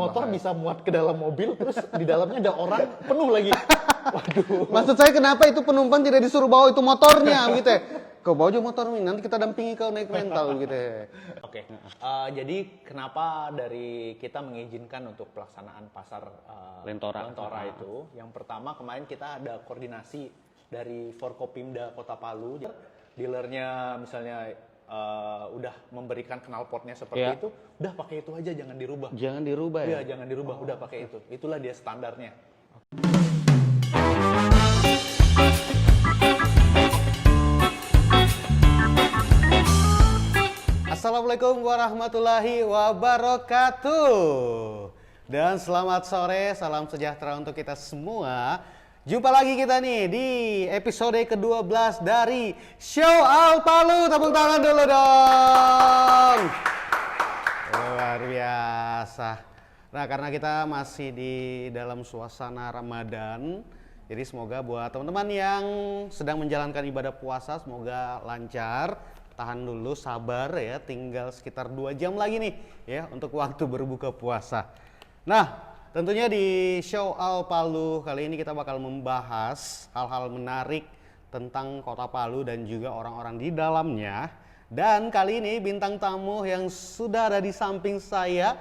motor bisa muat ke dalam mobil, terus di dalamnya ada orang penuh lagi. Waduh. Maksud saya kenapa itu penumpang tidak disuruh bawa itu motornya gitu ya? Kau bawa aja motor nih, nanti kita dampingi kau naik rental gitu ya. Oke, jadi kenapa dari kita mengizinkan untuk pelaksanaan pasar Lentora. itu? Yang pertama kemarin kita ada koordinasi dari Forkopimda Kota Palu, dealernya misalnya udah memberikan knalpotnya seperti itu, udah pakai itu aja, jangan dirubah. Jangan dirubah ya? Iya, jangan dirubah, udah pakai itu. Itulah dia standarnya. Assalamualaikum warahmatullahi wabarakatuh. Dan selamat sore, salam sejahtera untuk kita semua. Jumpa lagi kita nih di episode ke-12 dari Show Al Palu. Tepuk tangan dulu dong. Luar biasa. Nah, karena kita masih di dalam suasana Ramadan, jadi semoga buat teman-teman yang sedang menjalankan ibadah puasa semoga lancar. Tahan dulu, sabar ya, tinggal sekitar 2 jam lagi nih ya untuk waktu berbuka puasa. Nah, tentunya di Show Al Palu kali ini kita bakal membahas hal-hal menarik tentang Kota Palu dan juga orang-orang di dalamnya. Dan kali ini bintang tamu yang sudah ada di samping saya,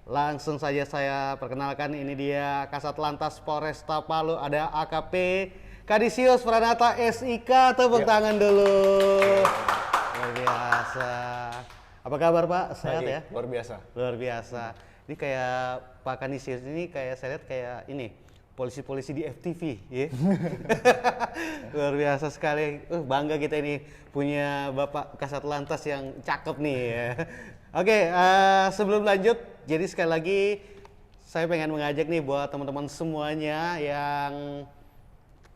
langsung saja saya perkenalkan, ini dia Kasat Lantas Polresta Palu, ada AKP Kadisius Pranata SIK, tepuk tangan dulu. Luar biasa. Apa kabar Pak? Sehat ya? Luar biasa. Luar biasa. Ini kayak Pak Kadisius ini kayak saya lihat kayak ini polisi-polisi di FTV ya. Luar biasa sekali. Bangga kita ini punya Bapak Kasat Lantas yang cakep nih ya. Oke, sebelum lanjut, jadi sekali lagi saya pengen mengajak nih buat teman-teman semuanya yang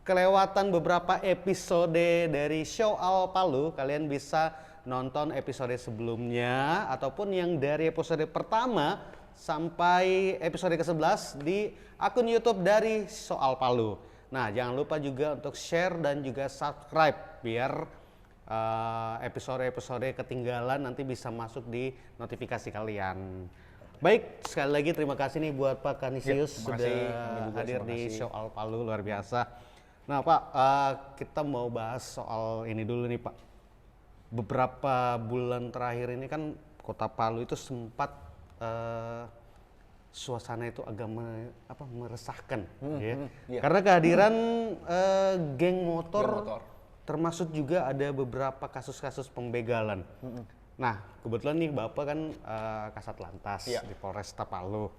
kelewatan beberapa episode dari Show Al Palu, kalian bisa nonton episode sebelumnya ataupun yang dari episode pertama sampai episode ke-11 di akun YouTube dari Show Al Palu. Nah, jangan lupa juga untuk share dan juga subscribe biar episode-episode ketinggalan nanti bisa masuk di notifikasi kalian. Baik, sekali lagi terima kasih nih buat Pak Kadisius sudah hadir di Show Al Palu, luar biasa. Nah Pak, kita mau bahas soal ini dulu nih Pak. Beberapa bulan terakhir ini kan Kota Palu itu sempat suasana itu agak meresahkan ya. Karena kehadiran geng motor, termasuk juga ada beberapa kasus-kasus pembegalan. Nah kebetulan nih Bapak kan Kasat Lantas di Polresta Palu.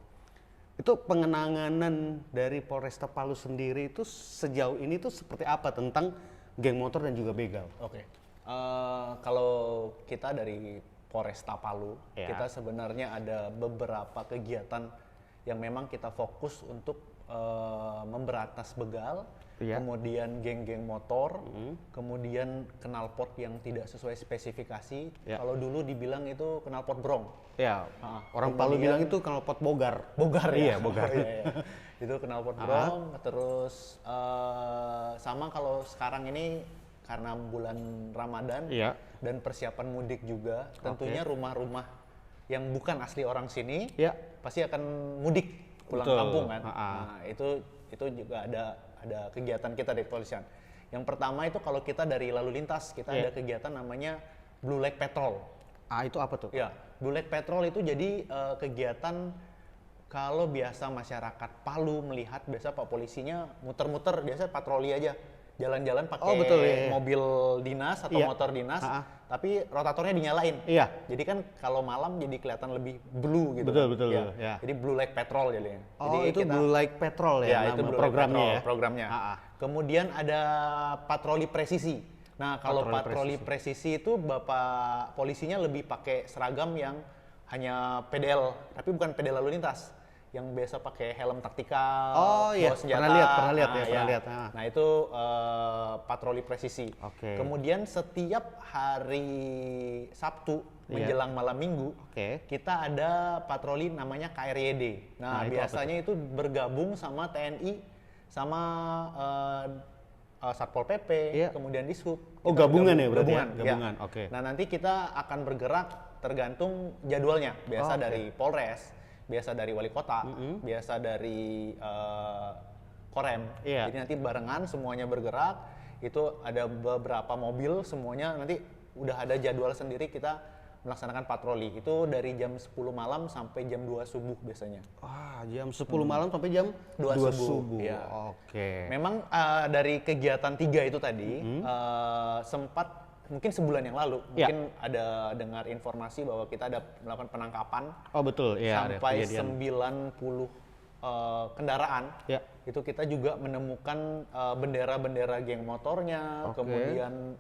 Itu pengenangan dari Polresta Palu sendiri itu sejauh ini tuh seperti apa tentang geng motor dan juga begal? Oke. Kalau kita dari Polresta Palu, kita sebenarnya ada beberapa kegiatan yang memang kita fokus untuk memberantas begal, kemudian geng-geng motor, kemudian knalpot yang tidak sesuai spesifikasi. Kalau dulu dibilang itu knalpot brong. Ya, orang Palu bilang itu knalpot bogar. Bogar ya? Iya, bogar. Iya. Itu knalpot brong, terus sama kalau sekarang ini karena bulan Ramadan dan persiapan mudik juga, tentunya rumah-rumah yang bukan asli orang sini pasti akan mudik pulang kampung kan. Nah, itu juga ada kegiatan kita dari kepolisian. Yang pertama itu kalau kita dari lalu lintas, kita ada kegiatan namanya Blue Light Patrol. Itu apa tuh? Ya, Blue Light Patrol itu jadi kegiatan kalau biasa masyarakat Palu melihat biasa Pak polisinya muter-muter, biasa patroli aja. Jalan-jalan pakai mobil dinas atau motor dinas, tapi rotatornya dinyalain. Jadi kan kalau malam jadi kelihatan lebih blue gitu. Betul. Ya. Jadi Blue Light Patrol jadinya. Jadi itu Blue Light Patrol ya, itu nama programnya. Programnya. Kemudian ada patroli presisi. Nah, kalau patroli presisi itu Bapak polisinya lebih pakai seragam yang hanya PDL, tapi bukan PDL lalu lintas. Yang biasa pakai helm taktikal, bawa senjata. Pernah lihat. Nah itu patroli presisi. Kemudian setiap hari Sabtu menjelang malam Minggu, kita ada patroli namanya KRYD. Nah biasanya itu bergabung sama TNI, sama Satpol PP, kemudian Dishub. Gabungan ya berarti? Nah nanti kita akan bergerak tergantung jadwalnya. Biasa dari Polres. biasa dari wali kota, biasa dari Korem. Iya. Jadi nanti barengan semuanya bergerak, itu ada beberapa mobil semuanya nanti udah ada jadwal sendiri kita melaksanakan patroli. Itu dari jam 10 malam sampai jam 2 subuh biasanya. Wah, jam 10 malam sampai jam 2 2 subuh. subuh. Iya. Oke. Memang dari kegiatan 3 itu tadi sempat mungkin sebulan yang lalu Ya. mungkin ada dengar informasi bahwa kita ada melakukan penangkapan Oh betul, ya ada sampai kejadian. 90 kendaraan. Ya. Itu kita juga menemukan bendera-bendera geng motornya, Oke. kemudian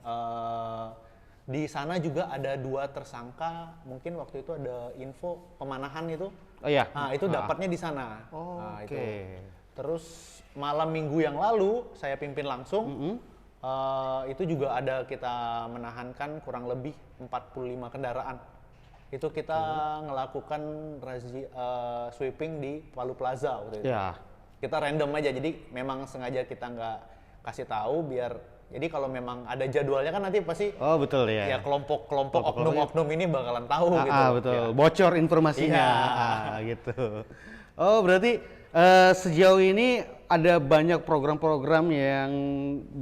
di sana juga ada 2 tersangka, mungkin waktu itu ada info pemanahan itu. Oh iya. Nah, itu dapatnya di sana. Oh, Nah, oke. itu. Terus malam minggu yang lalu saya pimpin langsung. Itu juga ada kita menahankan kurang lebih 45 kendaraan. Itu kita ngelakukan sweeping di Palu Plaza waktu itu. Ya. Kita random aja, jadi memang sengaja kita nggak kasih tahu biar, jadi kalau memang ada jadwalnya kan nanti pasti Oh betul ya. ya kelompok-kelompok oknum-oknum ini bakalan tahu gitu. Betul. Ya. Bocor informasinya. Iya. Gitu. Oh berarti sejauh ini ada banyak program-program yang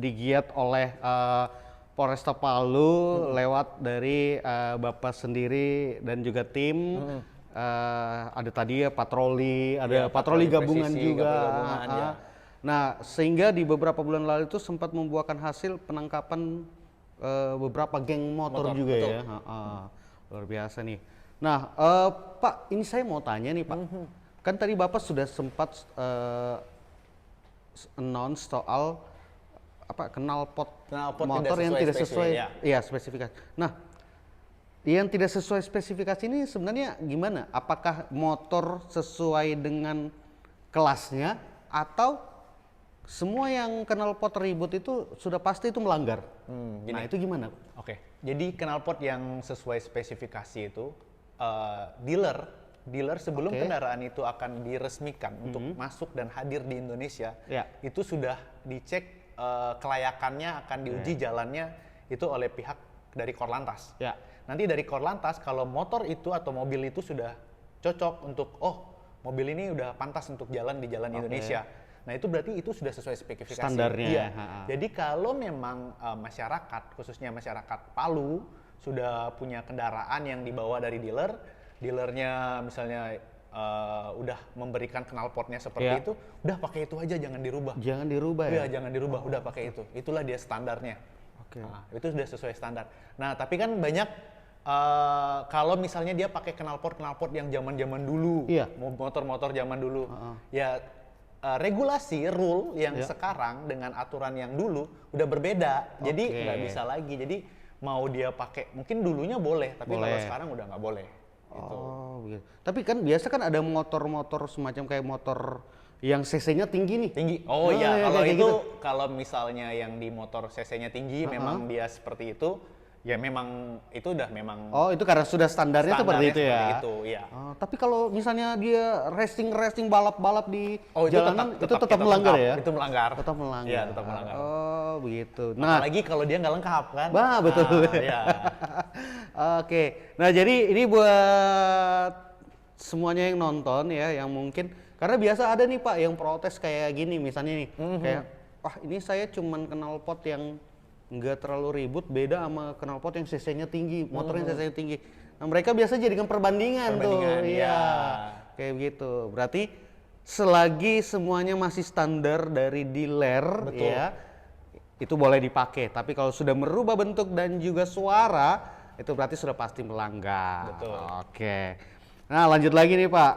digiat oleh Polresta Palu lewat dari Bapak sendiri dan juga tim. Ada tadi ya patroli, ada Ya, patroli patroli gabungan presisi, juga. patroli gabungan, ya. Nah, sehingga di beberapa bulan lalu itu sempat membuahkan hasil penangkapan beberapa geng motor juga betul. ya. Luar biasa nih. Nah, Pak, ini saya mau tanya nih Pak. Kan tadi Bapak sudah sempat announce soal knalpot motor yang tidak sesuai spesifikasi. Nah, yang tidak sesuai spesifikasi ini sebenarnya gimana? Apakah motor sesuai dengan kelasnya atau semua yang knalpot ribut itu sudah pasti itu melanggar? Nah, itu gimana? Oke, jadi knalpot yang sesuai spesifikasi itu dealer sebelum kendaraan itu akan diresmikan untuk masuk dan hadir di Indonesia, itu sudah dicek kelayakannya, akan diuji jalannya itu oleh pihak dari Korlantas. Nanti dari Korlantas kalau motor itu atau mobil itu sudah cocok untuk mobil ini udah pantas untuk jalan di jalan Indonesia. Nah, itu berarti itu sudah sesuai spesifikasi. Standarnya. Iya. Jadi kalau memang masyarakat, khususnya masyarakat Palu sudah punya kendaraan yang dibawa dari dealernya misalnya udah memberikan knalpotnya seperti itu, udah pakai itu aja, jangan dirubah. Jangan dirubah ya? Iya, jangan dirubah, udah pakai itu. Itulah dia standarnya. Nah, itu sudah sesuai standar. Nah, tapi kan banyak kalau misalnya dia pakai knalpot yang zaman-zaman dulu, motor-motor zaman dulu, ya regulasi rule yang sekarang dengan aturan yang dulu udah berbeda, jadi nggak bisa lagi. Jadi mau dia pakai, mungkin dulunya boleh, tapi kalau sekarang udah nggak boleh. Gitu. Oh, begitu. Tapi kan biasa kan ada motor-motor semacam kayak motor yang cc-nya tinggi nih. Tinggi. Oh iya, kalau kayak itu gitu. kalau misalnya yang di motor cc-nya tinggi, memang dia seperti itu, ya memang itu udah memang. Oh, itu karena sudah standarnya seperti itu ya. Itu, iya. Tapi kalau misalnya dia racing balap-balap di jalanan itu tetap melanggar ya? Itu melanggar. Tetap melanggar. Iya, tetap melanggar. Oh, begitu. Nah, apalagi kalau dia nggak lengkap kan? betul. Iya. Oke. Nah, jadi ini buat semuanya yang nonton ya, yang mungkin karena biasa ada nih Pak yang protes kayak gini misalnya nih, kayak ini saya cuman knalpot yang nggak terlalu ribut, beda sama knalpot yang cc-nya tinggi, motor yang cc-nya tinggi. Nah, mereka biasa jadikan perbandingan tuh. Iya. Kayak begitu. Berarti selagi semuanya masih standar dari dealer, ya, itu boleh dipakai. Tapi kalau sudah merubah bentuk dan juga suara, itu berarti sudah pasti melanggar. Betul. Oke. Nah, lanjut lagi nih Pak.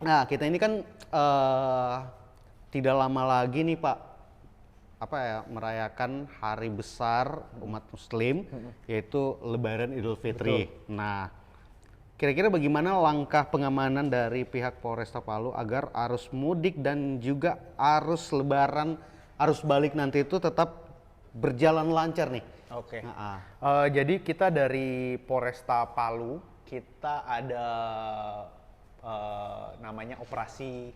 Nah, kita ini kan tidak lama lagi nih Pak, merayakan hari besar umat Muslim, yaitu Lebaran Idul Fitri. Betul. Nah, kira-kira bagaimana langkah pengamanan dari pihak Polresta Palu agar arus mudik dan juga arus Lebaran, arus balik nanti itu tetap berjalan lancar nih? Oke. Jadi kita dari Polresta Palu, kita ada namanya operasi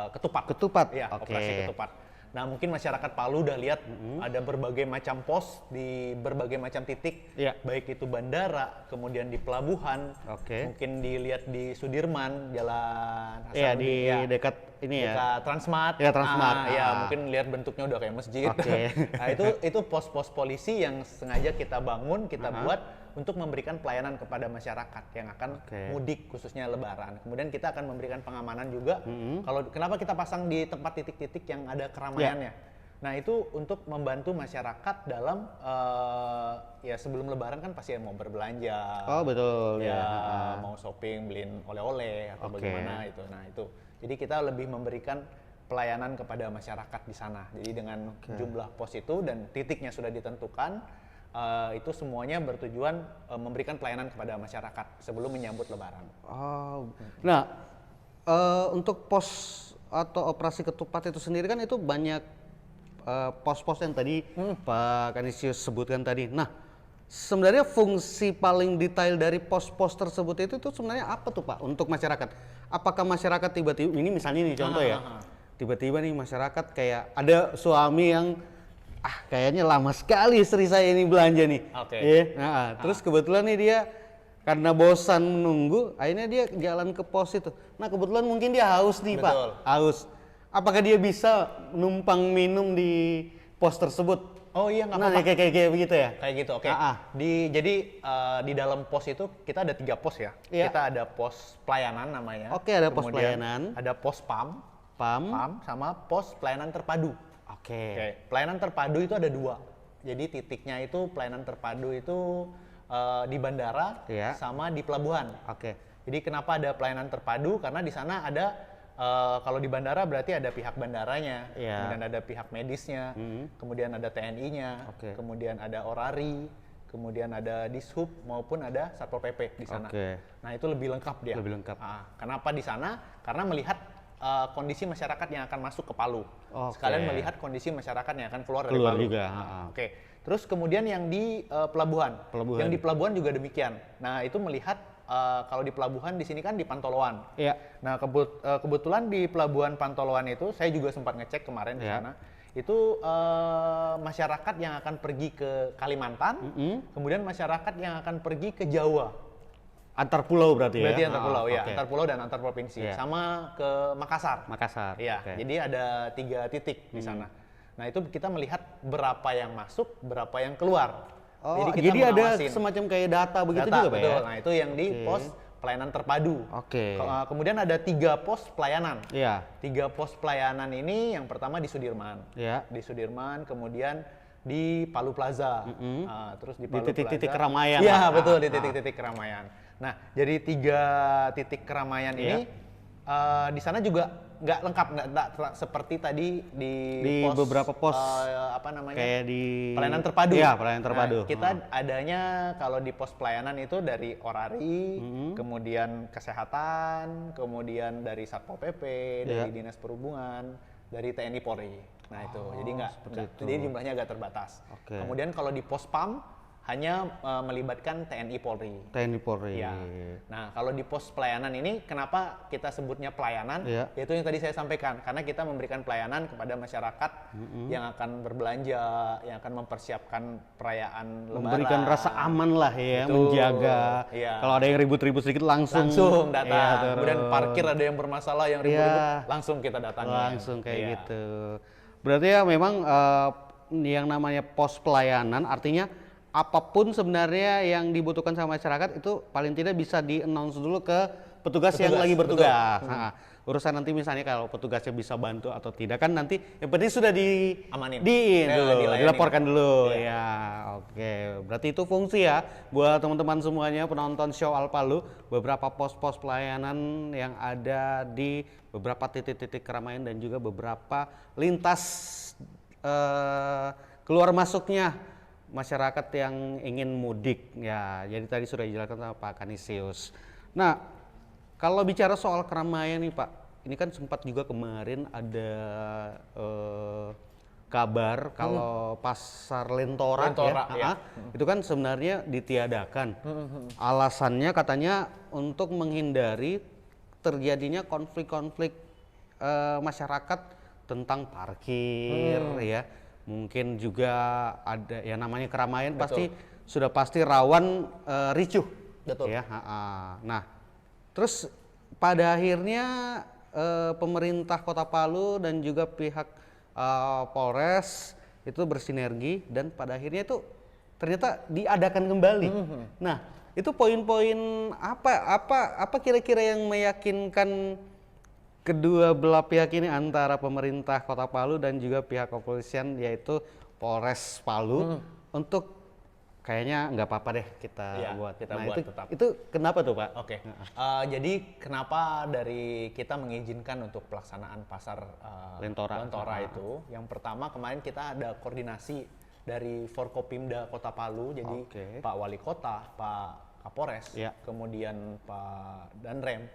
ketupat. Ketupat. Ya, Oke. operasi ketupat. Nah, mungkin masyarakat Palu udah lihat ada berbagai macam pos di berbagai macam titik, baik itu bandara, kemudian di pelabuhan, mungkin dilihat di Sudirman, Jalan Hasanuddin, di dekat ini dekat Transmart. Ya, Transmart. Mungkin lihat bentuknya udah kayak masjid. Nah, itu pos-pos polisi yang sengaja kita bangun, kita buat untuk memberikan pelayanan kepada masyarakat yang akan mudik, khususnya Lebaran. Kemudian kita akan memberikan pengamanan juga. Kalau kenapa kita pasang di tempat titik-titik yang ada keramaiannya? Nah, itu untuk membantu masyarakat dalam ya sebelum Lebaran kan pasti mau berbelanja. Oh, betul ya. Mau shopping, beliin oleh-oleh atau bagaimana itu. Nah, itu. Jadi kita lebih memberikan pelayanan kepada masyarakat di sana. Jadi dengan jumlah pos itu dan titiknya sudah ditentukan. Itu semuanya bertujuan memberikan pelayanan kepada masyarakat sebelum menyambut Lebaran. Nah, untuk pos atau operasi ketupat itu sendiri kan itu banyak pos-pos yang tadi Pak Kanisius sebutkan tadi. Nah, sebenarnya fungsi paling detail dari pos-pos tersebut itu sebenarnya apa tuh Pak untuk masyarakat? Apakah masyarakat tiba-tiba, ini misalnya nih contoh tiba-tiba nih masyarakat kayak ada suami yang kayaknya lama sekali istri saya ini belanja nih. Terus kebetulan nih dia karena bosan menunggu, akhirnya dia jalan ke pos itu. Nah, kebetulan mungkin dia haus nih Pak, haus. Apakah dia bisa numpang minum di pos tersebut? Oh iya, nggak apa-apa. Kayak begitu ya? Kayak gitu, oke. Jadi di dalam pos itu kita ada 3 pos ya. Kita ada pos pelayanan namanya. Ada pos pelayanan. Ada pos PAM, sama pos pelayanan terpadu. Pelayanan terpadu itu ada 2. Jadi titiknya itu pelayanan terpadu itu di bandara sama di pelabuhan. Jadi kenapa ada pelayanan terpadu? Karena di sana ada kalau di bandara berarti ada pihak bandaranya, kemudian ada pihak medisnya, kemudian ada TNI-nya, kemudian ada Orari, kemudian ada Dishub maupun ada Satpol PP di sana. Nah, itu lebih lengkap dia. Kenapa di sana? Karena melihat kondisi masyarakat yang akan masuk ke Palu. Sekalian melihat kondisi masyarakat yang akan keluar dari Palu. Terus kemudian yang di pelabuhan. Yang di pelabuhan juga demikian. Nah, itu melihat kalau di pelabuhan di sini kan di Pantoloan. Nah, kebetulan di pelabuhan Pantoloan itu saya juga sempat ngecek kemarin di sana. Itu masyarakat yang akan pergi ke Kalimantan, kemudian masyarakat yang akan pergi ke Jawa. Antar pulau berarti ya? Berarti antar pulau, antar pulau dan antar provinsi. Sama ke Makassar. Jadi ada 3 titik di sana. Nah, itu kita melihat berapa yang masuk, berapa yang keluar. Jadi ada semacam kayak data begitu juga Pak ya? Nah, itu yang di pos pelayanan terpadu. Kemudian ada 3 pos pelayanan. 3 pos pelayanan ini yang pertama di Sudirman. Di Sudirman, kemudian di Palu Plaza. Terus di Palu titik-titik keramaian. Iya, betul, di titik-titik keramaian. Nah, jadi 3 titik keramaian ini di sana juga nggak lengkap, nggak seperti tadi di pos, beberapa pos kayak di pelayanan terpadu. Pelayanan terpadu. Nah, kita adanya kalau di pos pelayanan itu dari Orari, kemudian kesehatan, kemudian dari Satpol PP, dari Dinas Perhubungan, dari TNI Polri. Nah, itu jadi jumlahnya agak terbatas. Kemudian kalau di pos PAM hanya melibatkan TNI Polri. Nah, kalau di pos pelayanan ini kenapa kita sebutnya pelayanan? Yaitu yang tadi saya sampaikan, karena kita memberikan pelayanan kepada masyarakat yang akan berbelanja, yang akan mempersiapkan perayaan Lebaran. Memberikan rasa aman lah ya, menjaga. Kalau ada yang ribut-ribut sedikit langsung datang. Kemudian parkir ada yang bermasalah, yang ribut-ribut, langsung kita datangi. Langsung kayak gitu. Berarti ya memang yang namanya pos pelayanan artinya apapun sebenarnya yang dibutuhkan sama masyarakat itu paling tidak bisa di-announce dulu ke petugas yang lagi bertugas. Nah, urusan nanti misalnya kalau petugasnya bisa bantu atau tidak kan nanti yang penting sudah dilaporkan dulu. Berarti itu fungsi ya buat teman-teman semuanya penonton show Al Palu, beberapa pos-pos pelayanan yang ada di beberapa titik-titik keramaian dan juga beberapa lintas keluar masuknya masyarakat yang ingin mudik ya. Jadi tadi sudah dijelaskan sama Pak Kanisius. Nah, kalau bicara soal keramaian nih Pak, ini kan sempat juga kemarin ada kabar kalau pasar Lentora itu kan sebenarnya ditiadakan. Alasannya katanya untuk menghindari terjadinya konflik-konflik masyarakat tentang parkir ya. Mungkin juga ada ya namanya keramaian pasti sudah pasti rawan ricuh. Betul. Ya, nah, terus pada akhirnya pemerintah Kota Palu dan juga pihak Polres itu bersinergi dan pada akhirnya itu ternyata diadakan kembali. Nah, itu poin-poin apa kira-kira yang meyakinkan kedua belah pihak ini antara pemerintah Kota Palu dan juga pihak kepolisian yaitu Polres Palu untuk kayaknya nggak apa-apa deh kita buat. Kita nah, buat itu, tetap. itu kenapa tuh Pak? Oke. Jadi kenapa dari kita mengizinkan untuk pelaksanaan pasar Lentora itu? Yang pertama kemarin kita ada koordinasi dari Forkopimda Kota Palu, jadi Pak Wali Kota, Pak Kapolres, kemudian Pak Danrem,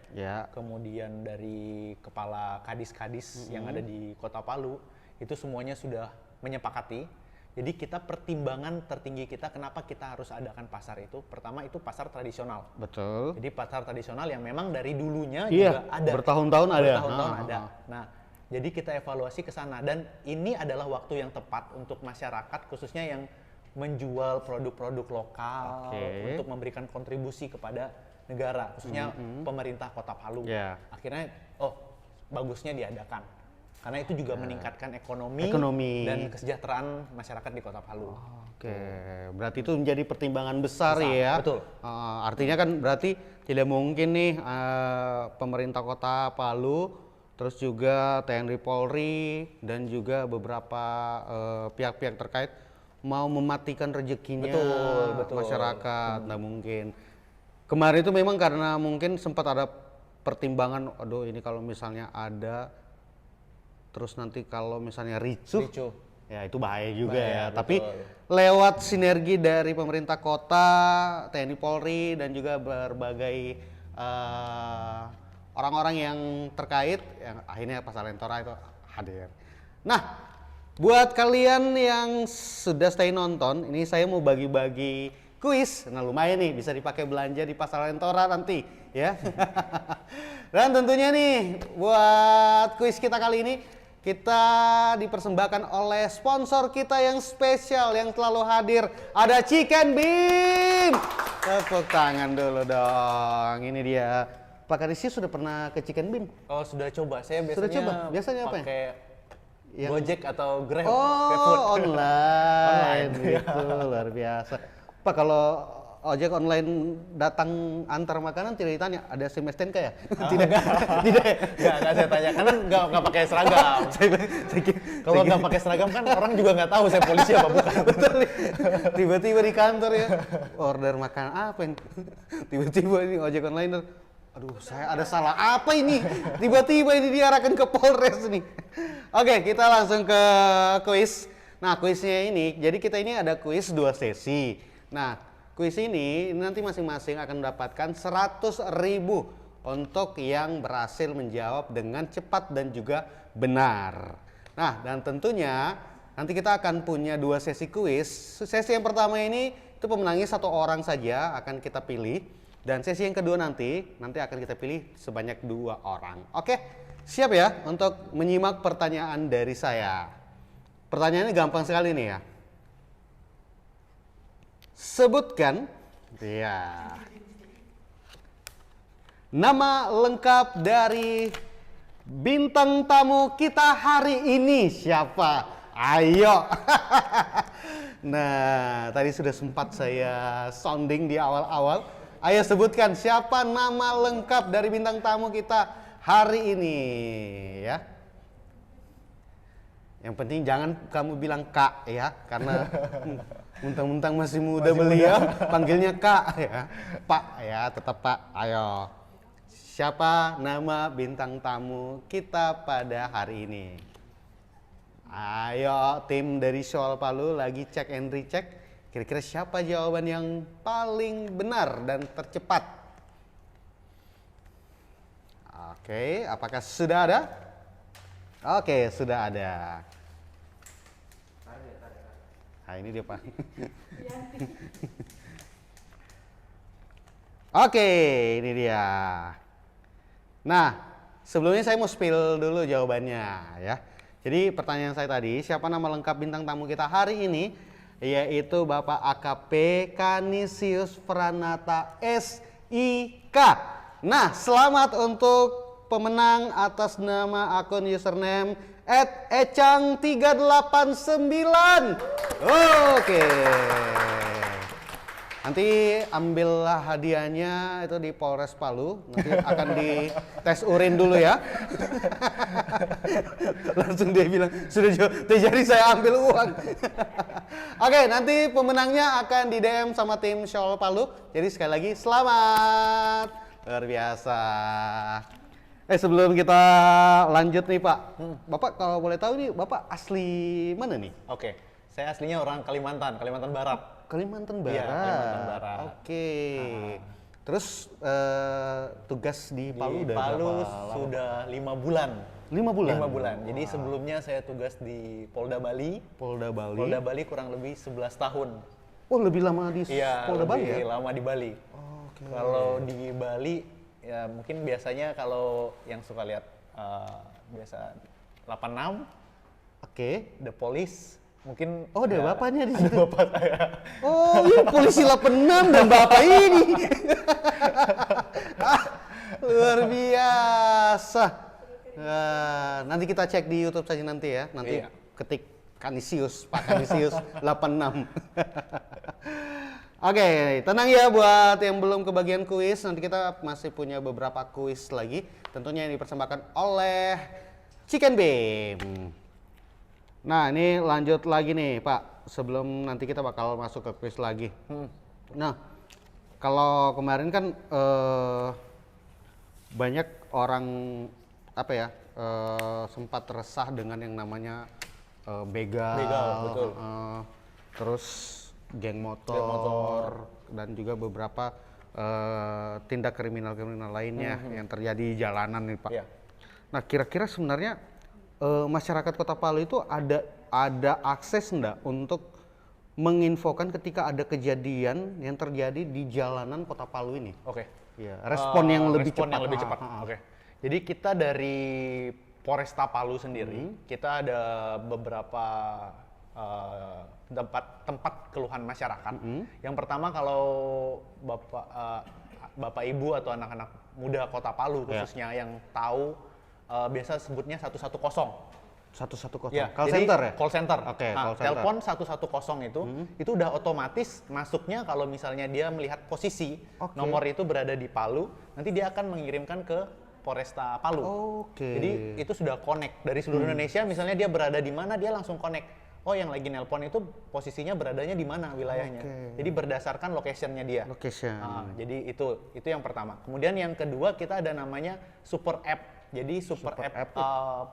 kemudian dari kepala kadis-kadis yang ada di Kota Palu, itu semuanya sudah menyepakati. Jadi kita pertimbangan tertinggi kita kenapa kita harus adakan pasar itu, pertama itu pasar tradisional. Betul. Jadi pasar tradisional yang memang dari dulunya juga ada. Bertahun-tahun ada. Bertahun-tahun ada. Nah, jadi kita evaluasi ke sana dan ini adalah waktu yang tepat untuk masyarakat khususnya yang menjual produk-produk lokal untuk memberikan kontribusi kepada negara, khususnya pemerintah Kota Palu. Akhirnya, bagusnya diadakan. Karena itu juga meningkatkan ekonomi dan kesejahteraan masyarakat di Kota Palu. Berarti itu menjadi pertimbangan besar ya. Betul. Artinya kan berarti tidak mungkin nih pemerintah Kota Palu, terus juga TNI Polri dan juga beberapa pihak-pihak terkait mau mematikan rezekinya masyarakat. Nah mungkin kemarin itu memang karena mungkin sempat ada pertimbangan, aduh ini kalau misalnya ada terus nanti kalau misalnya ricuh. Ya itu bahaya juga. Tapi lewat sinergi dari pemerintah kota, TNI Polri dan juga berbagai orang-orang yang terkait, yang akhirnya pasar Lentora itu hadir. Nah, buat kalian yang sudah stay nonton, ini saya mau bagi-bagi kuis. Nah lumayan nih, bisa dipakai belanja di pasar Lentora nanti ya. Dan tentunya nih, buat kuis kita kali ini, kita dipersembahkan oleh sponsor kita yang spesial, yang selalu hadir. Ada Chicken Beam. Tepuk tangan dulu dong, ini dia. Pak Karisi sudah pernah ke Chicken Beam? Oh sudah coba, saya biasanya sudah coba? Biasanya apa pakai Gojek atau Grab. Online gitu, luar biasa. Pak kalau ojek online datang antar makanan tidak ditanya ada SIM STNK ya? Tidak saya tanya karena nggak pakai seragam. Kalau nggak pakai seragam kan orang juga nggak tahu saya polisi apa bukan. Betul. Tiba-tiba di kantor ya order makanan apa ini? Tiba-tiba ini ojek online. Aduh, saya ada salah apa ini? Tiba-tiba ini diarahkan ke Polres nih. Oke, kita langsung ke kuis. Nah, kuisnya ini, jadi kita ini ada kuis 2 sesi. Nah, kuis ini nanti masing-masing akan mendapatkan 100.000 untuk yang berhasil menjawab dengan cepat dan juga benar. Nah, dan tentunya nanti kita akan punya 2 sesi kuis. Sesi yang pertama ini itu pemenangnya 1 orang saja akan kita pilih. Dan sesi yang kedua nanti akan kita pilih sebanyak 2 orang. Oke, siap ya untuk menyimak pertanyaan dari saya. Pertanyaannya gampang sekali nih ya. Sebutkan nama lengkap dari bintang tamu kita hari ini siapa? Ayo. Nah, tadi sudah sempat saya sounding di awal-awal. Ayo sebutkan siapa nama lengkap dari bintang tamu kita hari ini ya. Yang penting jangan kamu bilang Kak ya, karena mentang-mentang masih muda beliau panggilnya Kak ya. Pak ya, tetap Pak. Ayo. Siapa nama bintang tamu kita pada hari ini? Ayo tim dari Soal Palu lagi cek and recheck. Kira-kira siapa jawaban yang paling benar dan tercepat? Oke, apakah sudah ada? Oke, sudah ada. Nah, ini dia Pak. Oke, ini dia. Nah, sebelumnya saya mau spill dulu jawabannya ya. Jadi pertanyaan saya tadi, siapa nama lengkap bintang tamu kita hari ini? Yaitu Bapak AKP Canisius Pranata SIK. Nah, selamat untuk pemenang atas nama akun username @ecang389. Oke. Nanti ambillah hadiahnya itu di Polres Palu. Nanti akan dites urin dulu ya. Langsung dia bilang, sudah jadi saya ambil uang. Oke, nanti pemenangnya akan di DM sama tim Shawl Palu. Jadi sekali lagi selamat. Luar biasa. Sebelum kita lanjut nih Pak. Bapak kalau boleh tahu nih, Bapak asli mana nih? Oke, saya aslinya orang Kalimantan Barat. Kalimantan Barat. Iya, Kalimantan Barat. Oke. Terus tugas di Palu Di Palu sudah 5 bulan. 5 bulan? 5 bulan. Jadi sebelumnya saya tugas di Polda Bali. Polda Bali. Polda Bali kurang lebih 11 tahun. Oh, lebih lama di Polda Bali ya? Iya, lama di Bali. Oke. Kalau di Bali, ya mungkin biasanya kalau yang suka lihat biasa 86, Oke. The Police, mungkin Oh, ada bapaknya di ada situ. bapak saya. Oh, ini polisi 86 dan bapak ini. Luar biasa. Nanti kita cek di YouTube saja nanti ya. Nanti Iya. ketik Canisius, Pak Canisius 86. Oke, tenang ya buat yang belum kebagian kuis. Nanti kita masih punya beberapa kuis lagi. Tentunya yang dipersembahkan oleh Chicken Beam. Nah, ini lanjut lagi nih Pak. Sebelum nanti kita bakal masuk ke kuis lagi. Nah, kalau kemarin kan banyak orang sempat resah dengan yang namanya begal, betul. Terus geng motor, dan juga beberapa tindak kriminal lainnya yang terjadi di jalanan nih Pak. Iya. Nah, kira-kira sebenarnya masyarakat Kota Palu itu ada akses enggak untuk menginfokan ketika ada kejadian yang terjadi di jalanan Kota Palu ini? Oke. Ya, respon yang lebih Respon cepat. yang lebih cepat. Oke. Jadi kita dari Polresta Palu sendiri, kita ada beberapa tempat keluhan masyarakat. Yang pertama kalau Bapak Ibu atau anak-anak muda Kota Palu khususnya yang tahu, biasa sebutnya 110. 110. Ya, Call jadi center ya? Call center. Oke, Nah, call center. telepon 110 itu udah otomatis masuknya kalau misalnya dia melihat posisi nomor itu berada di Palu, nanti dia akan mengirimkan ke Polresta Palu. Oke. Jadi itu sudah connect dari seluruh Indonesia, misalnya dia berada di mana dia langsung connect. Oh, yang lagi nelpon itu posisinya beradanya di mana wilayahnya. Oke. Jadi berdasarkan location-nya dia. Location. Jadi itu yang pertama. Kemudian yang kedua kita ada namanya Super App. Jadi Super App,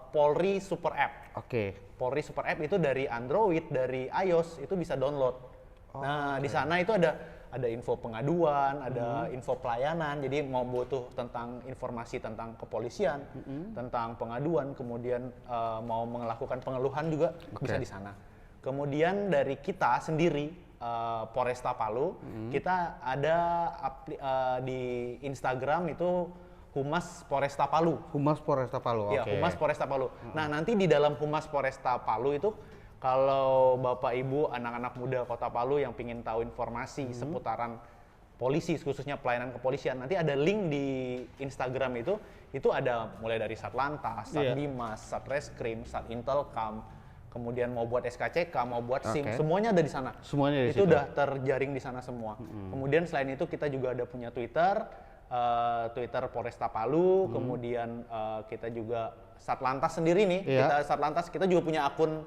Polri Super App. Oke. Polri Super App itu dari Android, dari iOS itu bisa download. Nah, di sana itu ada info pengaduan, ada info pelayanan. Jadi mau butuh tentang informasi tentang kepolisian, tentang pengaduan, kemudian mau melakukan pengeluhan juga bisa di sana. Kemudian dari kita sendiri Polresta Palu, kita ada di Instagram itu Humas Polresta Palu. Humas Polresta Palu. Ya, Oke. Humas Polresta Palu. Nah, nanti di dalam Humas Polresta Palu itu kalau Bapak Ibu anak-anak muda Kota Palu yang ingin tahu informasi seputaran polisi, khususnya pelayanan kepolisian, nanti ada link di Instagram itu ada mulai dari Satlantas, Satdimas, Satreskrim, Satintelkam, kemudian mau buat SKCK, mau buat SIM, semuanya ada di sana. Semuanya di itu situ. udah terjaring di sana semua. Kemudian selain itu kita juga ada punya Twitter Polresta Palu, kemudian kita juga Satlantas sendiri nih, kita juga punya akun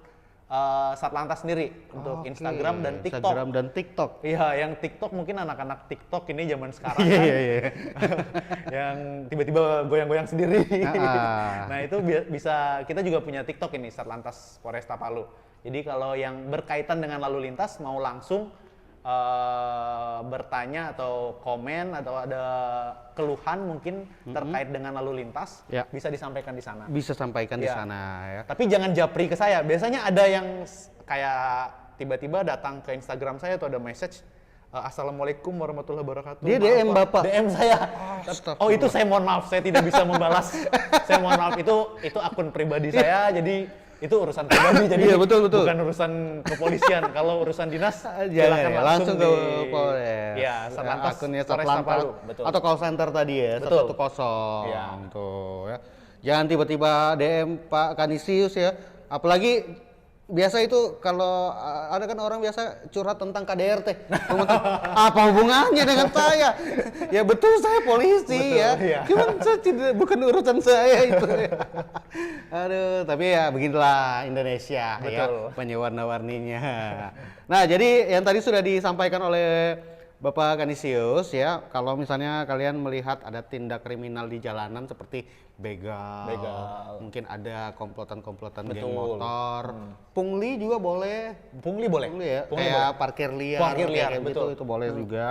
Satlantas sendiri untuk Instagram dan TikTok. Instagram dan TikTok. Iya, yang TikTok mungkin anak-anak TikTok ini zaman sekarang Iya, kan, iya, iya. yang tiba-tiba goyang-goyang sendiri. Nah itu bisa, kita juga punya TikTok ini, Satlantas Polresta Palu. Jadi kalau yang berkaitan dengan lalu lintas mau langsung bertanya atau komen atau ada keluhan mungkin terkait dengan lalu lintas, bisa disampaikan di sana. Bisa sampaikan di sana ya. Tapi jangan japri ke saya. Biasanya ada yang kayak tiba-tiba datang ke Instagram saya atau ada message, Assalamualaikum warahmatullahi wabarakatuh. Dia DM Bapak. DM saya. Oh, itu saya mohon maaf, saya tidak bisa membalas. Saya mohon maaf, itu akun pribadi saya, jadi itu urusan pribadi jadi Iya, betul. bukan urusan kepolisian. Kalau urusan dinas silakan ya, langsung ke di Polres. ya Satlantas akunnya Polresta Satlantas Palu, betul. atau call center tadi ya, Betul. 110. Iya. Tuh ya. Jangan tiba-tiba DM Pak Kanisius ya. Apalagi biasa itu kalau ada kan orang biasa curhat tentang KDRT. Apa hubungannya dengan saya? Ya betul, saya polisi. Betul, ya. iya. Cuman saya bukan urusan saya itu. Aduh, tapi ya beginilah Indonesia Betul. ya, penyewarna-warninya. Nah, jadi yang tadi sudah disampaikan oleh Bapak Kanisius ya, kalau misalnya kalian melihat ada tindak kriminal di jalanan seperti begal, mungkin ada komplotan-komplotan geng Betul. motor, pungli juga boleh. Pungli boleh. Pungli ya, Pungli kayak boleh. parkir liar, Parkir liar, kayak betul. gitu, itu boleh juga.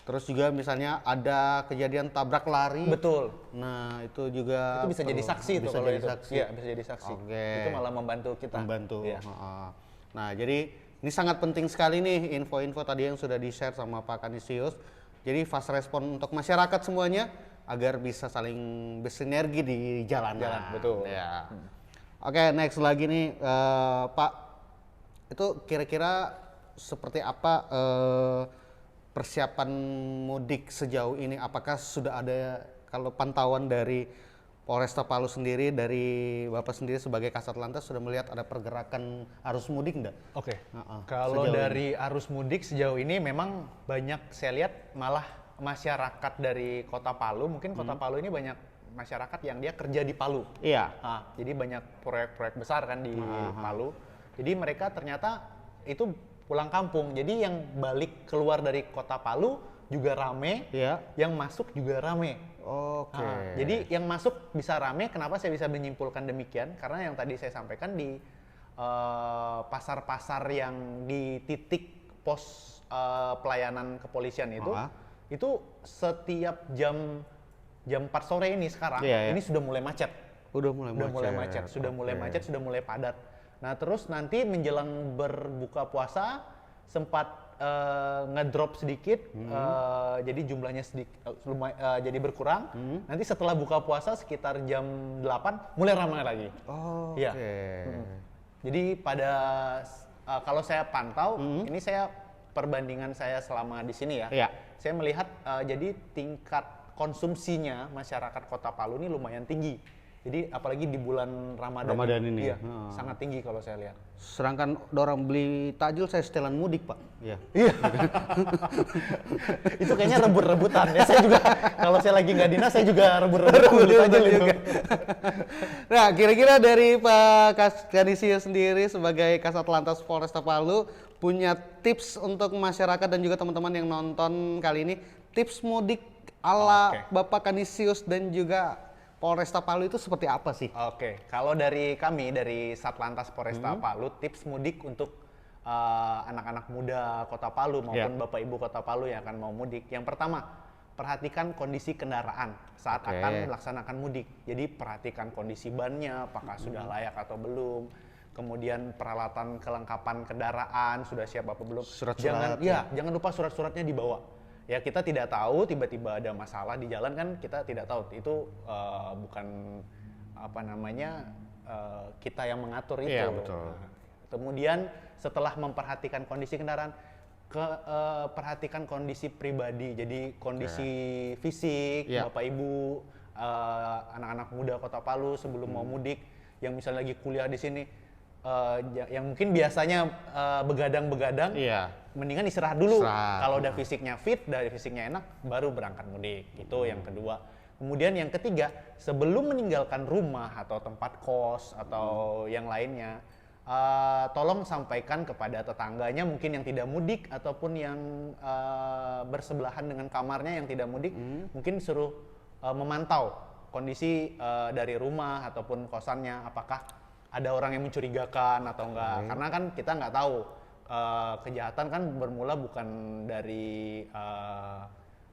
Terus juga misalnya ada kejadian tabrak lari. Betul. Nah, itu juga Itu bisa jadi saksi itu bisa kalau jadi itu. saksi. Iya, bisa jadi saksi. Oke. Itu malah membantu kita. Membantu. Iya. Heeh. Nah, jadi ini sangat penting sekali nih info-info tadi yang sudah di-share sama Pak Kanisius. Jadi fast respon untuk masyarakat semuanya agar bisa saling bersinergi di jalanan. Jalan, betul. Ya. Oke, next lagi nih Pak. Itu kira-kira seperti apa persiapan mudik sejauh ini? Apakah sudah ada kalau pantauan dari Polresta Palu sendiri, dari Bapak sendiri sebagai Kasat Lantas sudah melihat ada pergerakan arus mudik enggak? Oke. Heeh, Kalau sejauh dari arus mudik sejauh ini memang banyak saya lihat malah masyarakat dari Kota Palu, mungkin Kota Palu ini banyak masyarakat yang dia kerja di Palu. Iya. Jadi banyak proyek-proyek besar kan di Palu. Jadi mereka ternyata itu pulang kampung. Jadi yang balik keluar dari Kota Palu juga rame, Iya. yang masuk juga rame. Oke. Jadi yang masuk bisa rame, kenapa saya bisa menyimpulkan demikian? Karena yang tadi saya sampaikan di pasar-pasar yang di titik pos pelayanan kepolisian itu setiap jam 4 sore ini sekarang, Iya, iya. ini sudah mulai macet. Udah mulai macet. Sudah mulai Oke. macet, sudah mulai padat. Nah terus nanti menjelang berbuka puasa sempat ngedrop sedikit, jadi jumlahnya jadi berkurang. Nanti setelah buka puasa sekitar jam 8 mulai ramai lagi. Oh, Iya. oke. Jadi pada kalau saya pantau, ini saya perbandingan saya selama di sini ya. Iya. Saya melihat jadi tingkat konsumsinya masyarakat Kota Palu ini lumayan tinggi. Jadi apalagi di bulan Ramadan ini. iya, sangat tinggi kalau saya lihat. Sedangkan orang beli takjil saya setelan mudik, Pak. Iya. Iya. Itu kayaknya rebut-rebutan ya. Saya juga kalau saya lagi nggak dinas saya juga rebut-rebutan beli takjil itu. Nah, kira-kira dari Pak Kanisius sendiri sebagai Kasat Lantas Polresta Palu punya tips untuk masyarakat dan juga teman-teman yang nonton kali ini, tips mudik ala Oke. Bapak Kanisius dan juga Polresta Palu itu seperti apa sih? Oke, kalau dari kami dari Satlantas Polresta Palu, tips mudik untuk anak-anak muda Kota Palu maupun Bapak Ibu Kota Palu yang akan mau mudik. Yang pertama, perhatikan kondisi kendaraan saat akan melaksanakan mudik. Jadi perhatikan kondisi bannya, apakah sudah layak atau belum. Kemudian peralatan kelengkapan kendaraan sudah siap apa belum. Surat-surat, Jangan lupa surat-suratnya dibawa. Ya kita tidak tahu tiba-tiba ada masalah di jalan kan kita tidak tahu itu bukan apa namanya kita yang mengatur itu. Iya, betul. Nah, kemudian setelah memperhatikan kondisi kendaraan, perhatikan kondisi pribadi. Jadi kondisi fisik Bapak Ibu, anak-anak muda Kota Palu sebelum mau mudik yang misalnya lagi kuliah di sini. Yang mungkin biasanya begadang-begadang, mendingan istirahat dulu. Kalau udah fisiknya fit, dari fisiknya enak, baru berangkat mudik. Itu yang kedua. Kemudian yang ketiga, sebelum meninggalkan rumah atau tempat kos atau yang lainnya, tolong sampaikan kepada tetangganya mungkin yang tidak mudik ataupun yang bersebelahan dengan kamarnya yang tidak mudik, mungkin suruh memantau kondisi dari rumah ataupun kosannya, apakah ada orang yang mencurigakan atau enggak. Karena kan kita nggak tahu kejahatan kan bermula bukan dari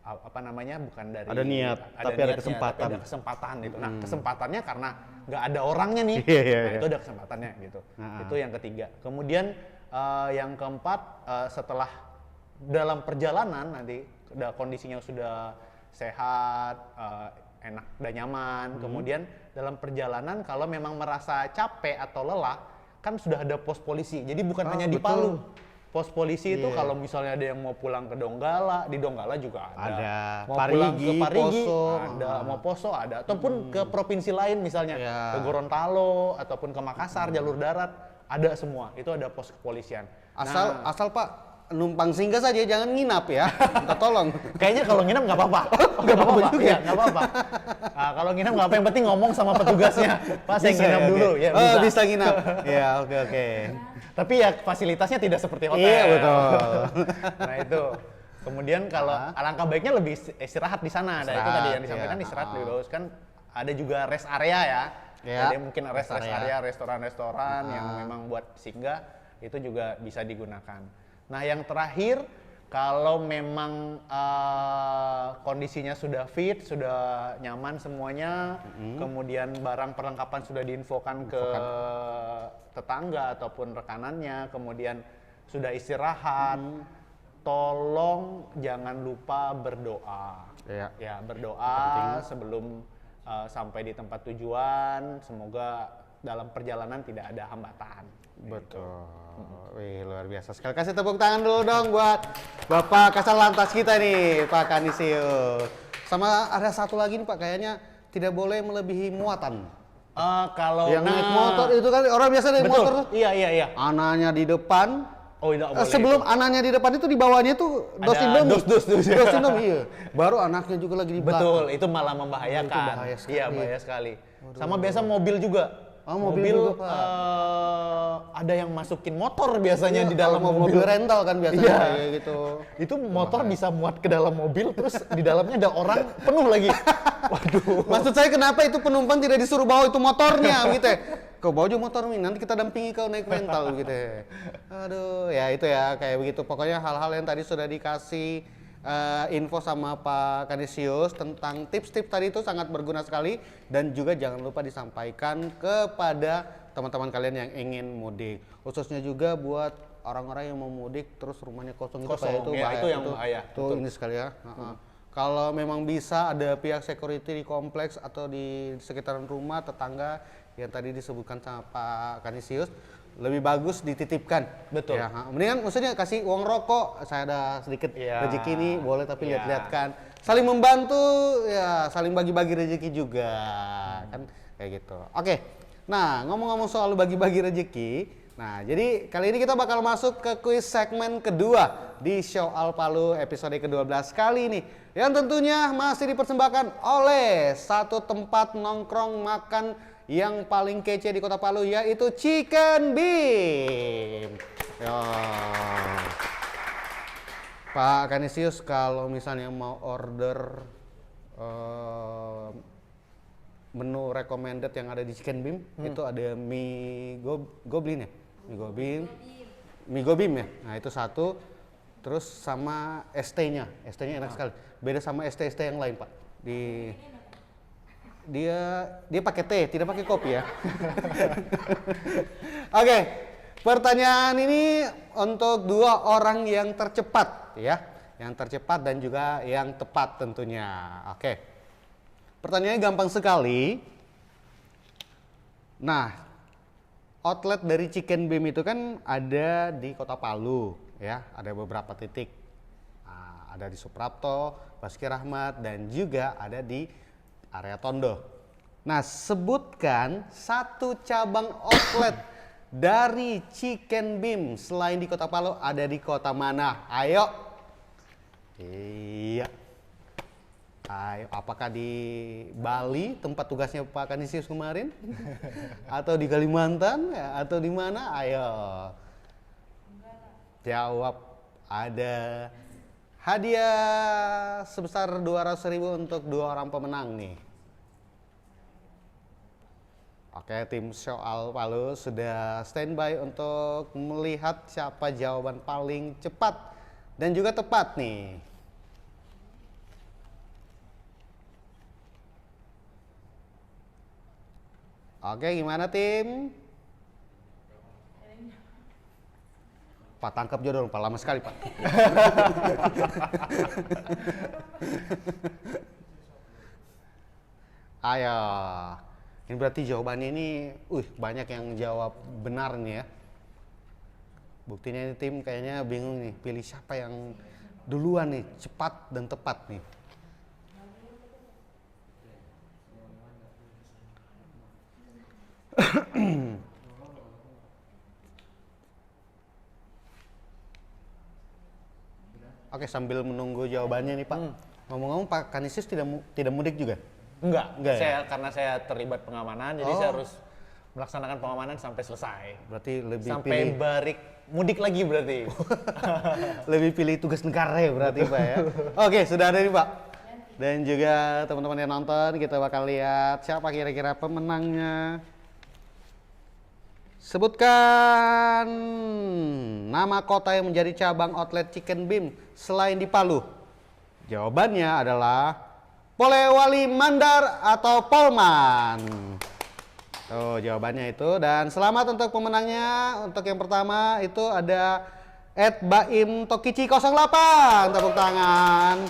bukan dari ada niat, tapi ada kesempatan. Tapi ada kesempatan itu. Nah, kesempatannya karena nggak ada orangnya nih. Itu ada kesempatannya gitu. Itu yang ketiga. Kemudian yang keempat, setelah dalam perjalanan nanti kondisinya sudah sehat, enak, udah nyaman. Kemudian dalam perjalanan kalau memang merasa capek atau lelah, kan sudah ada pos polisi. Jadi bukan hanya di Palu. Pos polisi itu kalau misalnya ada yang mau pulang ke Donggala, di Donggala juga ada. Mau pulang ke Parigi Poso. ada, mau Poso ada, ataupun ke provinsi lain misalnya ke Gorontalo ataupun ke Makassar jalur darat ada semua. Itu ada pos kepolisian. Asal Pak numpang singgah saja, jangan nginap ya. Minta tolong. Kayaknya kalau nginap nggak apa-apa. Nggak apa-apa juga. Ya, nggak apa-apa. Nah, kalau nginap nggak apa, yang penting ngomong sama petugasnya. Pak, saya nginap dulu. Ya, bisa nginap. Ya, oke. Tapi ya fasilitasnya tidak seperti hotel. Iya, betul. Nah, itu. Kemudian kalau alangkah baiknya lebih istirahat di sana. Nah, itu tadi yang disampaikan, istirahat lebih bagus kan. Ada juga rest area ya. Jadi mungkin rest area, restoran-restoran yang memang buat singgah itu juga bisa digunakan. Nah, yang terakhir, kalau memang kondisinya sudah fit, sudah nyaman semuanya, kemudian barang perlengkapan sudah diinfokan ke tetangga ataupun rekanannya, kemudian sudah istirahat, tolong jangan lupa berdoa. Ya, berdoa sebelum sampai di tempat tujuan, semoga dalam perjalanan tidak ada hambatan. Betul. Wih, luar biasa sekali. Kasih tepuk tangan dulu dong buat Bapak Kasal Lantas kita nih, Pak Kanisius. Sama ada satu lagi nih Pak, kayaknya tidak boleh melebihi muatan. Kalau yang naik motor itu kan orang biasa naik motor tuh. Iya. Anaknya di depan. Tidak boleh sebelum itu. anaknya di depan itu di bawahnya tuh dos Indomie. Dos Indomie, iya. Baru anaknya juga lagi di belakang. Betul, itu malah membahayakan. Itu bahaya sekali. Iya, bahaya sekali. Sama biasa mobil juga. Mobil juga, Pak. Ada yang masukin motor biasanya di dalam mobil. Mobil rental kan biasanya kayak gitu. Itu motor bisa muat ke dalam mobil, terus di dalamnya ada orang penuh lagi. Waduh. Maksud saya kenapa itu penumpang tidak disuruh bawa itu motornya gitu ya. Kau bawa aja motor nih, nanti kita dampingi kau naik rental gitu ya. Aduh, ya itu ya kayak begitu. Pokoknya hal-hal yang tadi sudah dikasih info sama Pak Kanisius tentang tips-tips tadi itu sangat berguna sekali, dan juga jangan lupa disampaikan kepada teman-teman kalian yang ingin mudik, khususnya juga buat orang-orang yang mau mudik terus rumahnya kosong itu kayak itu ya, bahaya. itu yang bahaya. Tuh ini sekali ya. Kalau memang bisa ada pihak security di kompleks atau di sekitaran rumah tetangga yang tadi disebutkan sama Pak Kanisius, lebih bagus dititipkan. Betul. Ya, mendingan maksudnya kasih uang rokok, saya ada sedikit rezeki nih, boleh tapi lihat-lihatkan. Saling membantu, ya saling bagi-bagi rezeki juga. Kan kayak gitu. Oke. Nah, ngomong-ngomong soal bagi-bagi rezeki, nah jadi kali ini kita bakal masuk ke kuis segmen kedua di Show Al Palu episode ke-12 kali ini. Yang tentunya masih dipersembahkan oleh satu tempat nongkrong makan yang paling kece di Kota Palu, yaitu Chicken Beam. Ya. Pak Kanisius, kalau misalnya mau order menu recommended yang ada di Chicken Beam, itu ada mie goblin ya? Mie gobim ya? Nah itu satu, terus sama ST-nya enak sekali. Beda sama ST yang lain Pak. Dia pakai teh, tidak pakai kopi ya. Oke, pertanyaan ini untuk dua orang yang tercepat ya, yang tercepat dan juga yang tepat tentunya. Oke, pertanyaannya gampang sekali. Nah, outlet dari Chicken Beam itu kan ada di Kota Palu ya, ada beberapa titik. Nah, ada di Suprapto, Basuki Rahmat, dan juga ada di area Tondo. Nah, sebutkan satu cabang outlet dari Chicken Beam selain di Kota Palu, ada di kota mana? Ayo. Iya. Ayo, apakah di Bali tempat tugasnya Pak Kanisius kemarin? Atau di Kalimantan? Atau di mana? Ayo. Jawab. Ada hadiah sebesar 200.000 untuk dua orang pemenang nih. Oke, tim Show Al Palu sudah standby untuk melihat siapa jawaban paling cepat dan juga tepat nih. Oke, gimana tim? Pak, tangkap jodoh, Pak. Lama sekali, Pak. Ayo. Ini berarti jawabannya ini, banyak yang jawab benar nih ya. Buktinya ini tim kayaknya bingung nih, pilih siapa yang duluan nih, cepat dan tepat nih. Oke, sambil menunggu jawabannya nih Pak. Ngomong-ngomong Pak Kanisius tidak mudik juga? Enggak ya? Karena saya terlibat pengamanan, jadi saya harus melaksanakan pengamanan sampai selesai. Berarti lebih sampai pilih balik mudik lagi berarti. lebih pilih tugas negara ya berarti Pak ya. Oke, sudah ada nih Pak. Dan juga teman-teman yang nonton, kita bakal lihat siapa kira-kira pemenangnya. Sebutkan nama kota yang menjadi cabang outlet Chicken Beam selain di Palu. Jawabannya adalah Polewali Mandar atau Polman. Tuh jawabannya itu, dan selamat untuk pemenangnya. Untuk yang pertama itu ada @baim tokichi 08, tepuk tangan.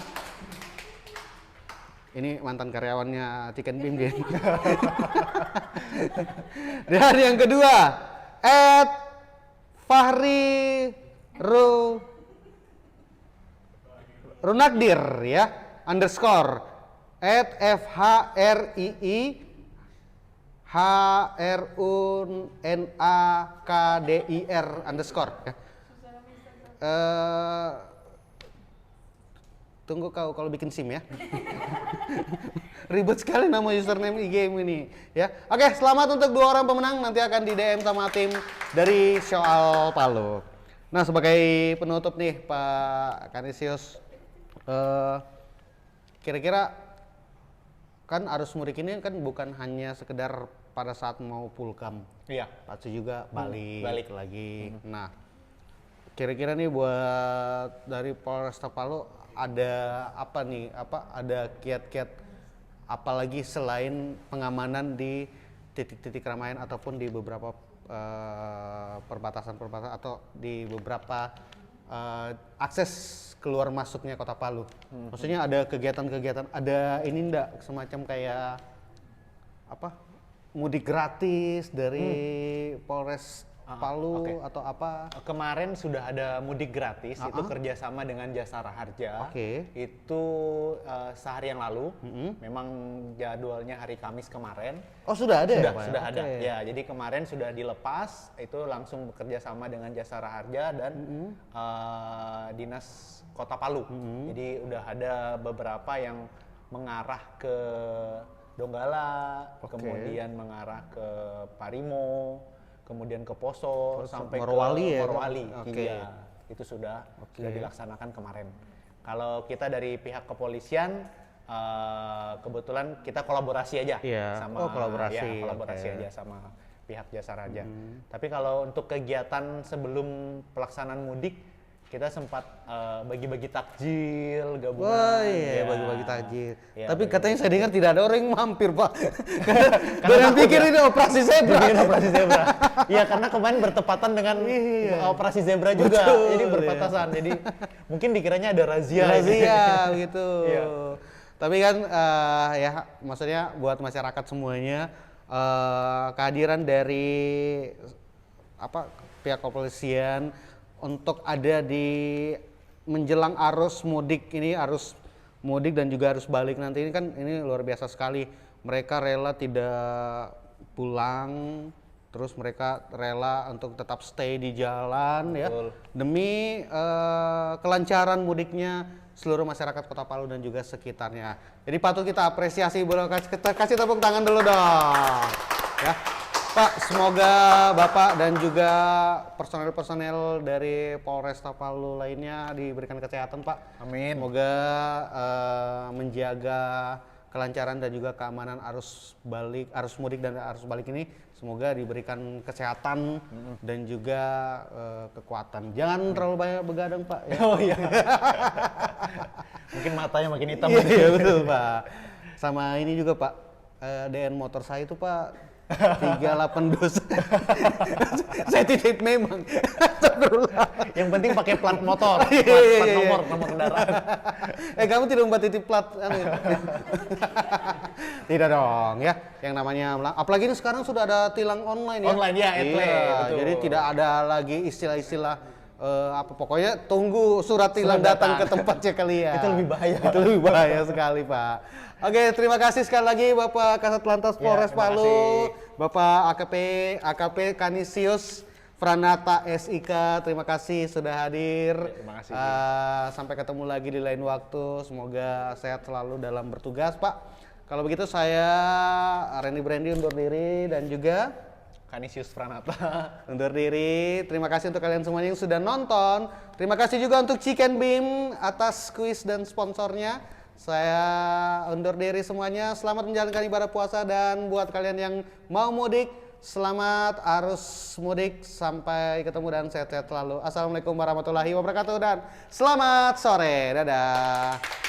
Ini mantan karyawannya Chicken Beam dia. Dan yang kedua @fahri runakdir ya underscore @fhrii HRUNAKDIR underscore ya. Tunggu kau kalau bikin SIM ya. Ribet sekali nama username e-game ini ya. Oke, selamat untuk 2 orang pemenang, nanti akan di DM sama tim dari Soal Palu. Nah, sebagai penutup nih Pak Kanisius, kira-kira kan arus mudik ini kan bukan hanya sekedar pada saat mau pulkam. Iya. Pasti juga balik lagi. Nah, kira-kira nih buat dari Polresta Palu ada apa nih? Ada kiat-kiat apalagi selain pengamanan di titik-titik keramaian ataupun di beberapa perbatasan atau di beberapa akses keluar masuknya Kota Palu. Maksudnya ada kegiatan-kegiatan, ada ini enggak semacam kayak mudik gratis dari Polres Palu atau apa? Kemarin sudah ada mudik gratis, itu kerjasama dengan Jasara Harja. Itu sehari yang lalu, memang jadwalnya hari Kamis kemarin. Oh sudah ada ya? Sudah ada. Ya, jadi kemarin sudah dilepas, itu langsung bekerja sama dengan Jasara Harja dan Dinas Kota Palu. Jadi udah ada beberapa yang mengarah ke Donggala, kemudian mengarah ke Parimo, kemudian ke Poso, sampai Morowali ke Morowali. Iya, itu sudah dilaksanakan kemarin. Kalau kita dari pihak kepolisian, kebetulan kita kolaborasi aja sama kolaborasi aja sama pihak Jasa Raja. Tapi kalau untuk kegiatan sebelum pelaksanaan mudik, kita sempat bagi-bagi takjil, gabungan. Oh iya, bagi-bagi takjil. Tapi katanya saya dengar tidak ada orang yang mampir, Pak. Karena pikir ini operasi zebra. Operasi zebra. Iya, karena kemarin bertepatan dengan operasi zebra juga. Jadi berpapasan. Jadi mungkin dikiranya ada razia. Gitu. Tapi kan ya maksudnya buat masyarakat semuanya, kehadiran dari pihak kepolisian untuk ada di menjelang arus mudik ini, arus mudik dan juga arus balik nanti ini kan ini luar biasa sekali. Mereka rela tidak pulang, terus mereka rela untuk tetap stay di jalan. Betul. Ya demi kelancaran mudiknya seluruh masyarakat Kota Palu dan juga sekitarnya. Jadi patut kita apresiasi, boleh kita kasih tepuk tangan dulu dong. Ya. Pak, semoga Bapak dan juga personel-personel dari Polresta Palu lainnya diberikan kesehatan, Pak. Amin. Semoga menjaga kelancaran dan juga keamanan arus mudik dan arus balik ini. Semoga diberikan kesehatan dan juga kekuatan. Jangan terlalu banyak begadang, Pak. Ya? Oh iya. Mungkin matanya makin hitam. Iya betul, Pak. Sama ini juga, Pak. DN motor saya itu, Pak, 38 dus. Saya titip memang. Astagfirullah. Yang penting pakai plat motor, Iya, plat, iya, plat iya. nomor kendaraan. Kamu tidak membuat titip plat anu ya? Tidak dong ya. Yang namanya apalagi ini sekarang sudah ada tilang online ya. Online ya, Etle, Iya, betul. jadi tidak ada lagi istilah-istilah apa pokoknya tunggu surat tilang datang ke tempatnya kalian. Itu lebih bahaya. Itu lebih bahaya sekali, Pak. Oke, terima kasih sekali lagi Bapak Kasat Lantas Polres terima Palu, kasih. Bapak AKP Kanisius Franata SIK, terima kasih sudah hadir. Terima kasih. Sampai ketemu lagi di lain waktu. Semoga sehat selalu dalam bertugas, Pak. Kalau begitu saya Randy Brandy undur diri dan juga Kanisius Pranata. undur diri. Terima kasih untuk kalian semuanya yang sudah nonton. Terima kasih juga untuk Chicken Beam atas kuis dan sponsornya. Saya undur diri semuanya. Selamat menjalankan ibadah puasa dan buat kalian yang mau mudik, selamat arus mudik. Sampai ketemu dan sehat-sehat selalu. Assalamualaikum warahmatullahi wabarakatuh dan selamat sore. Dadah.